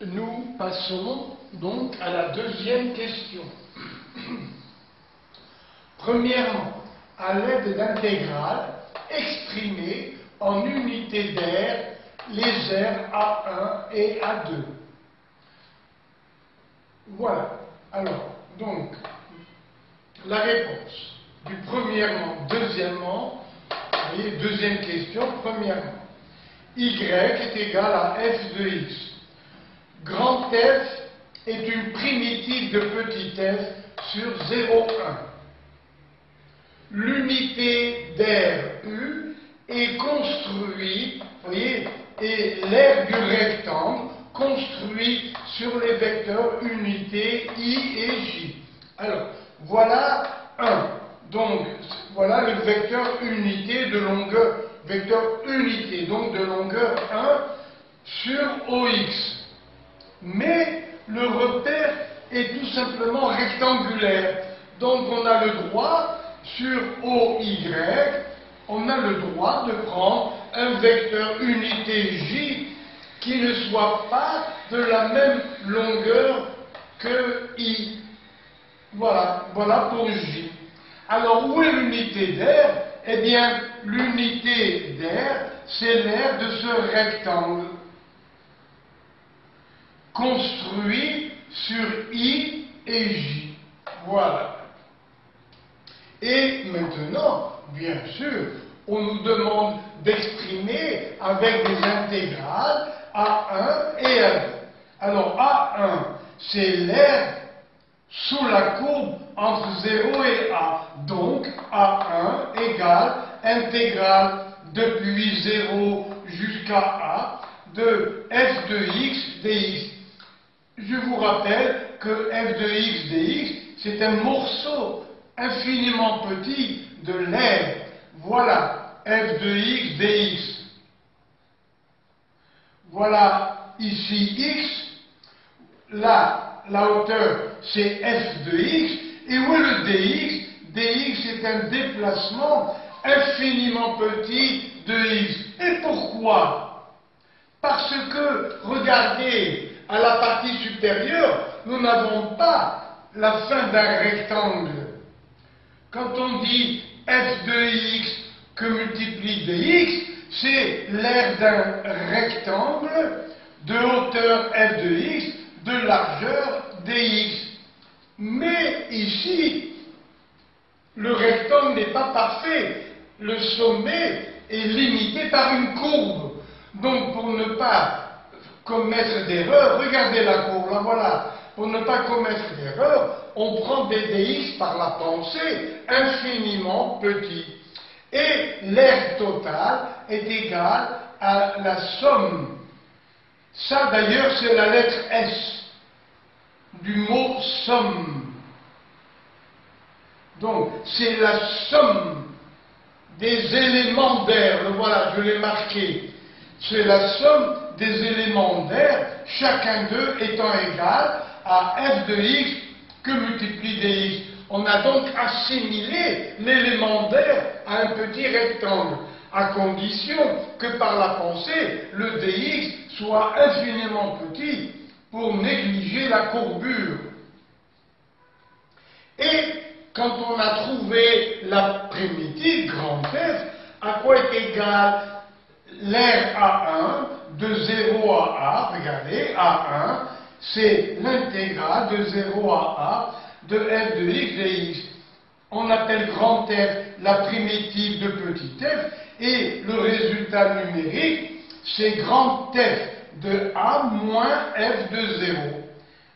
Nous passons donc à la deuxième question. Premièrement, à l'aide d'intégrales, exprimez en unités d'air les aires A1 et A2. Voilà. Alors, donc, la réponse du premièrement, deuxièmement, vous voyez, deuxième question, premièrement, Y est égal à f de x. Grand F est une primitive de petit f sur 0,1. L'unité d'air U est construite, vous voyez, et l'aire du rectangle construit sur les vecteurs unités I et J. Alors, voilà 1. Donc, voilà le vecteur unité de longueur, donc de longueur 1 sur OX. Mais le repère est tout simplement rectangulaire. Donc, on a le droit, sur OY, on a le droit de prendre un vecteur unité J qui ne soit pas de la même longueur que I. Voilà, voilà pour J. Alors, où est l'unité d'air? Eh bien, l'unité d'air, c'est l'aire de ce rectangle, construit sur I et J. Voilà. Et maintenant, bien sûr, on nous demande d'exprimer avec des intégrales A1 et A2. Alors, A1, c'est l'aire sous la courbe entre 0 et A. Donc, A1 égale intégrale depuis 0 jusqu'à A de f de x dx. Je vous rappelle que f de x dx, c'est un morceau infiniment petit de l'aire. Voilà f de x dx. Voilà ici x. Là, la hauteur, c'est f de x. Et où est le dx? Dx est un déplacement infiniment petit de x. Et pourquoi? Parce que, regardez, à la partie supérieure, nous n'avons pas la fin d'un rectangle. Quand on dit f de x que multiplie dx, c'est l'aire d'un rectangle de hauteur f de x, de largeur dx. Mais ici, le rectangle n'est pas parfait. Le sommet est limité par une courbe. Donc, pour ne pas commettre d'erreur, regardez la courbe, là voilà. Pour ne pas commettre d'erreur, on prend des dx par la pensée infiniment petit. Et l'aire totale est égale à la somme. Ça d'ailleurs c'est la lettre S du mot somme. Donc c'est la somme des éléments d'air. Le voilà, je l'ai marqué. C'est la somme des éléments d'air, chacun d'eux étant égal à f de x que multiplie dx. On a donc assimilé l'élément d'air à un petit rectangle, à condition que par la pensée, le dx soit infiniment petit pour négliger la courbure. Et quand on a trouvé la primitive, grand F, à quoi est égal l'aire A1 de 0 à A, regardez, A1, c'est l'intégrale de 0 à A de f de x dx. On appelle grand F la primitive de petit f, et le résultat numérique, c'est grand F de A moins f de 0.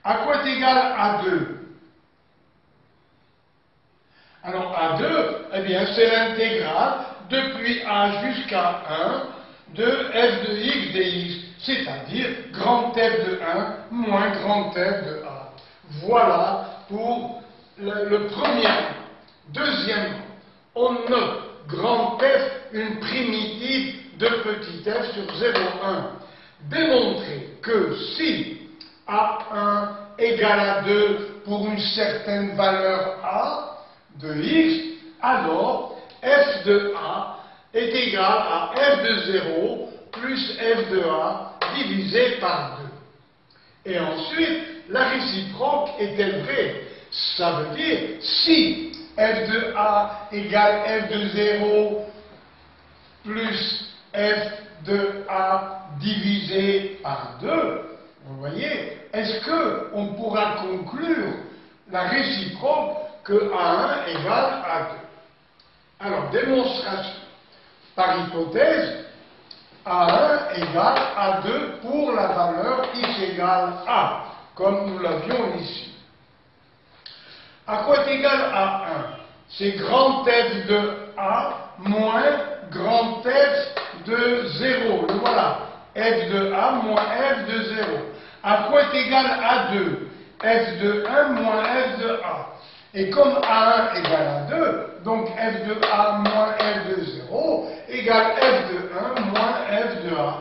À quoi est égal A2? Alors A2, eh bien, c'est l'intégrale depuis A jusqu'à 1 de f de x dx, c'est-à-dire grand F de 1 moins grand F de A. Voilà pour le premier. Deuxièmement, on note grand F une primitive de petit f sur 0,1. Démontrer que si A1 égale à 2 pour une certaine valeur A de x, alors f de A est égal à f de 0 plus f de A divisé par 2. Et ensuite, la réciproque est-elle vraie? Ça veut dire, si f de A égale f de 0 plus f de A divisé par 2, vous voyez, est-ce qu'on pourra conclure la réciproque que A1 égale A2? Alors, démonstration. Par hypothèse, A1 égale A2 pour la valeur x égale A, comme nous l'avions ici. À quoi est égal A1? C'est grand F de A moins grand F de 0. Le voilà. F de A moins F de 0. À quoi est égal A2? F de 1 moins F de A. Et comme A1 égale A2, donc F de A moins F de 0 égale F de 1 moins F de A.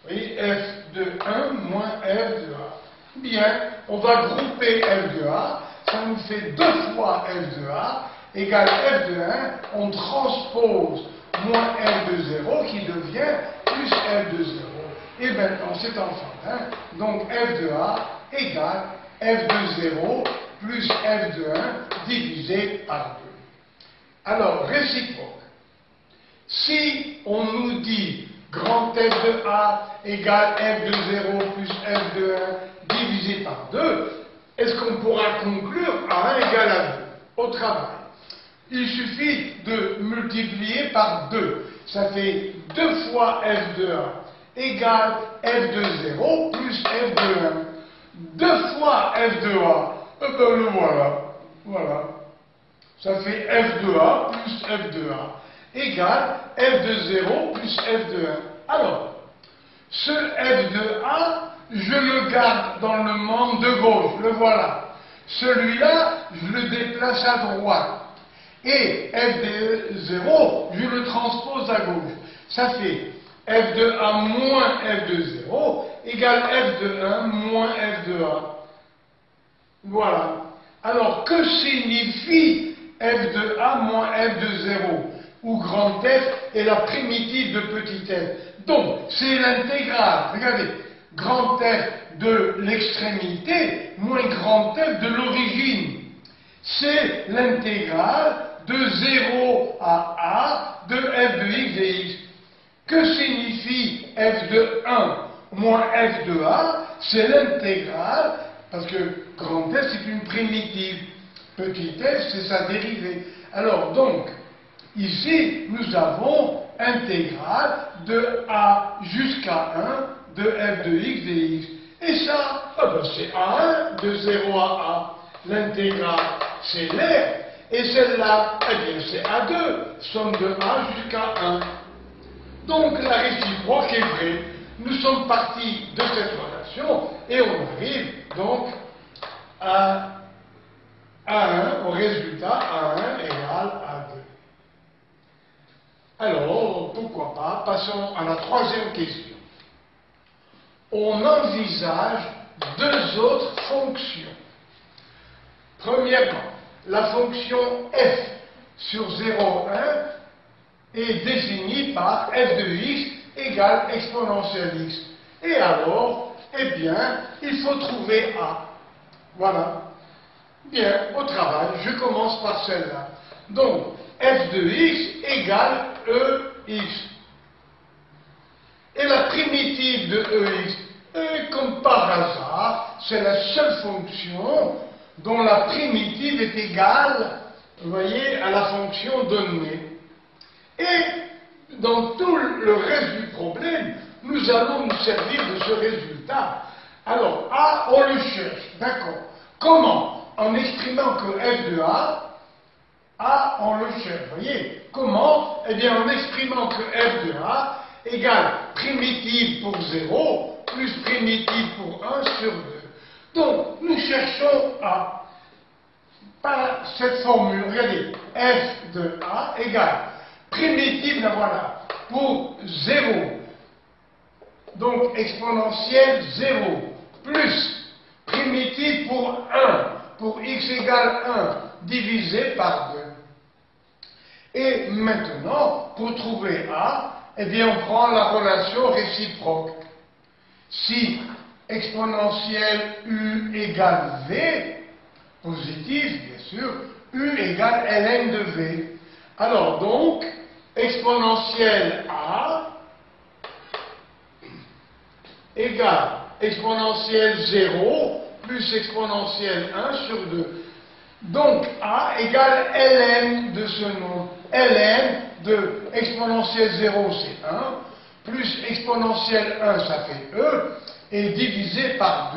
Oui, F de 1 moins F de A. Bien, on va grouper F de A. Ça nous fait 2 fois F de A égale F de 1. On transpose moins F de 0 qui devient plus F de 0. Et maintenant, c'est enfantin. Donc F de A égale F de 0 plus F de 1 divisé par 2. Alors, réciproque. Si on nous dit grand F de A égale F de 0 plus F de 1 divisé par 2, est-ce qu'on pourra conclure A1 égale à 2 au travail? Il suffit de multiplier par 2. Ça fait 2 fois F de A égale F de 0 plus F de 1. 2 fois F de A, et bien le voilà. Voilà. Ça fait F de A plus F de A égale F de 0 plus F de 1. Alors, ce F de A, je le garde dans le membre de gauche, le voilà. Celui-là, je le déplace à droite. Et F de 0, je le transpose à gauche. Ça fait F de A moins F de 0 égale F de 1 moins F de A. Voilà. Alors, que signifie F de A moins F de 0? Où grand F est la primitive de petit f. Donc, c'est l'intégrale. Regardez. Grand F de l'extrémité moins grand F de l'origine. C'est l'intégrale de 0 à A de f de x et x. Que signifie f de 1 moins f de A? C'est l'intégrale, parce que grand F c'est une primitive. Petit f c'est sa dérivée. Alors donc, ici nous avons intégrale de A jusqu'à 1 de f de x dx. Et ça, c'est A1 de 0 à A. L'intégrale, c'est l'air. Et celle-là, eh bien, c'est A2, somme de A jusqu'à 1. Donc, la réciproque est vraie. Nous sommes partis de cette relation et on arrive donc à A1, au résultat A1 égale A2. Alors, pourquoi pas, passons à la troisième question. On envisage 2 autres fonctions. Premièrement, la fonction f sur 0, 1 est définie par f de x égale exponentielle x. Et alors, eh bien, il faut trouver a. Voilà. Bien, au travail, je commence par celle-là. Donc, f de x égale ex. Et la primitive de ex, comme par hasard, c'est la seule fonction dont la primitive est égale, vous voyez, à la fonction donnée. Et dans tout le reste du problème, nous allons nous servir de ce résultat. Alors, A, on le cherche, d'accord. Comment? En exprimant que f de A, on le cherche, vous voyez. Comment? Eh bien, en exprimant que f de A égale primitive pour 0 plus primitive pour 1 sur 2. Donc, nous cherchons A. Par cette formule, regardez, f de A égale primitive, la voilà, pour 0. Donc, exponentielle 0, plus primitive pour 1, pour x égale 1, divisé par 2. Et maintenant, pour trouver A, eh bien, on prend la relation réciproque. Si exponentielle U égale V, positif bien sûr, U égale ln de V. Alors donc, exponentielle A égale exponentielle 0 plus exponentielle 1 sur 2. Donc A égale ln de ce nom. Ln de exponentielle 0 c'est 1, plus exponentielle 1 ça fait E, et divisé par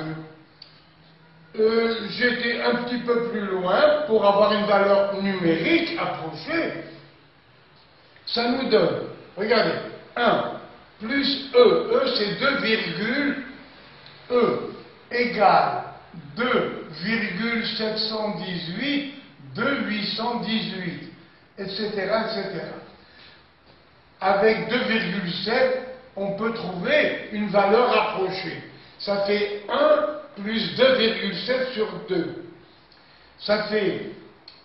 2. J'étais un petit peu plus loin pour avoir une valeur numérique approchée. Ça nous donne, regardez, 1 plus E, E c'est 2 virgules, E égale 2,718, 2,818, etc., etc. Avec 2,7, on peut trouver une valeur approchée. Ça fait 1 plus 2,7 sur 2. Ça fait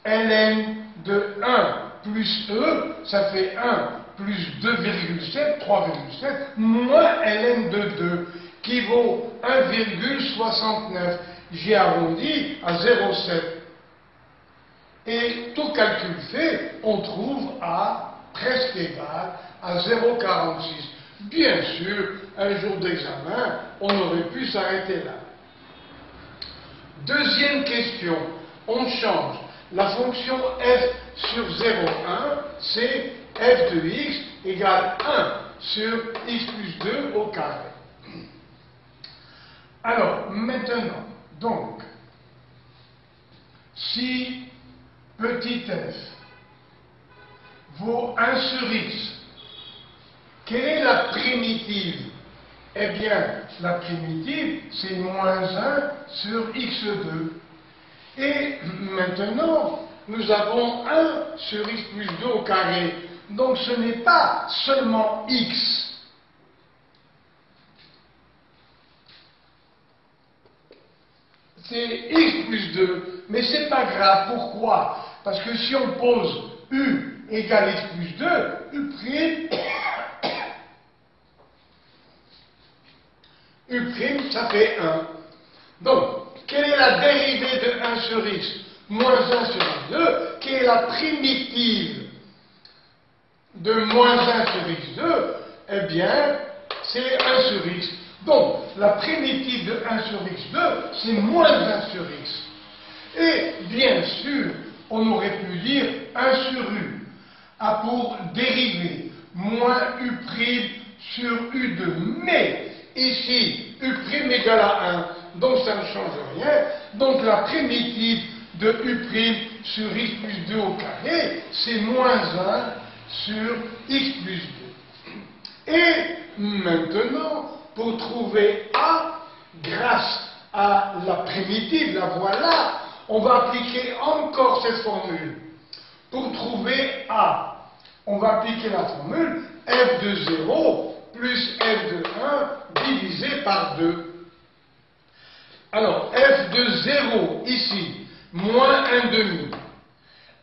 ln de 1 plus E, ça fait 1 plus 2,7, 3,7, moins ln de 2, qui vaut 1,69. J'ai arrondi à 0,7. Et tout calcul fait, on trouve A presque égal à 0,46. Bien sûr, un jour d'examen, on aurait pu s'arrêter là. Deuxième question, on change. La fonction f sur 0,1, c'est f de x égale 1 sur x plus 2 au carré. Alors, maintenant, donc, si petit f vaut 1 sur x, quelle est la primitive? Eh bien, la primitive, c'est moins 1 sur x2. Et maintenant, nous avons 1 sur x plus 2 au carré. Donc ce n'est pas seulement x. C'est x plus 2. Mais c'est pas grave. Pourquoi? Parce que si on pose u égale x plus 2, u' ça fait 1. Donc, quelle est la dérivée de 1 sur x? Moins 1 sur x2. Quelle est la primitive de moins 1 sur x2? Eh bien, c'est 1 sur x. Donc, la primitive de 1 sur x2, c'est moins 1 sur x. Et, bien sûr, on aurait pu dire 1 sur u a pour dérivée moins u' sur u2. Mais, ici, u' égale à 1, donc ça ne change rien. Donc la primitive de u' sur x plus 2 au carré, c'est moins 1 sur x plus 2. Et maintenant, pour trouver a, grâce à la primitive, la voilà, on va appliquer encore cette formule. Pour trouver a, on va appliquer la formule f de 0 plus f de 1 divisé par 2. Alors, f de 0, ici, moins 1 demi.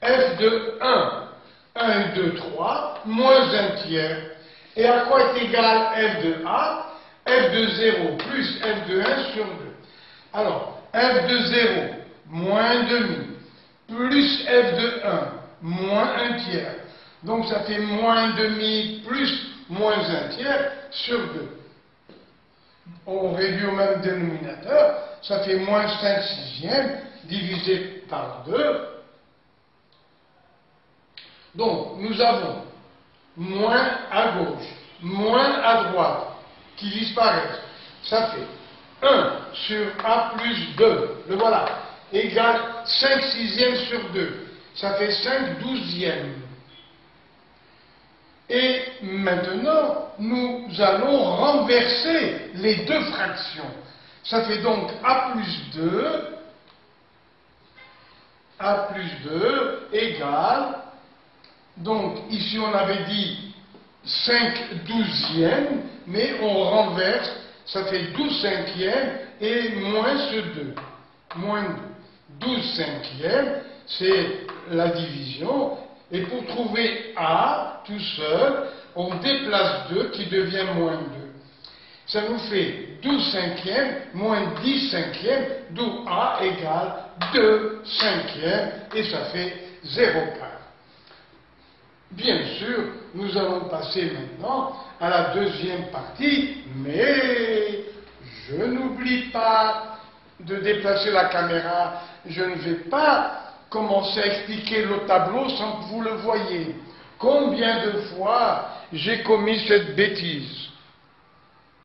F de 1, 1 et 2, 3, moins 1 tiers. Et à quoi est égal f de a? F de 0 plus f de 1 sur 2. Alors, f de 0, moins 1 demi, plus f de 1, moins 1 tiers. Donc ça fait moins 1 demi plus moins 1 tiers sur 2. On réduit au même dénominateur, ça fait moins 5 sixièmes divisé par 2. Donc nous avons moins à gauche, moins à droite qui disparaissent. Ça fait 1 sur a plus 2, le voilà, égale 5 sixièmes sur 2. Ça fait 5 douzièmes. Et maintenant, nous allons renverser les deux fractions. Ça fait donc a plus 2 égale, donc ici on avait dit 5 douzièmes, mais on renverse, ça fait 12 cinquièmes et moins ce 2. Moins 12 cinquièmes, c'est la division. Et pour trouver a tout seul, on déplace 2 qui devient moins 2. Ça nous fait 12 cinquièmes moins 10 cinquièmes, d'où A égale 2 cinquièmes, et ça fait 0 part. Bien sûr, nous allons passer maintenant à la deuxième partie, mais je n'oublie pas de déplacer la caméra. Je ne vais pas commencer à expliquer le tableau sans que vous le voyiez. Combien de fois j'ai commis cette bêtise?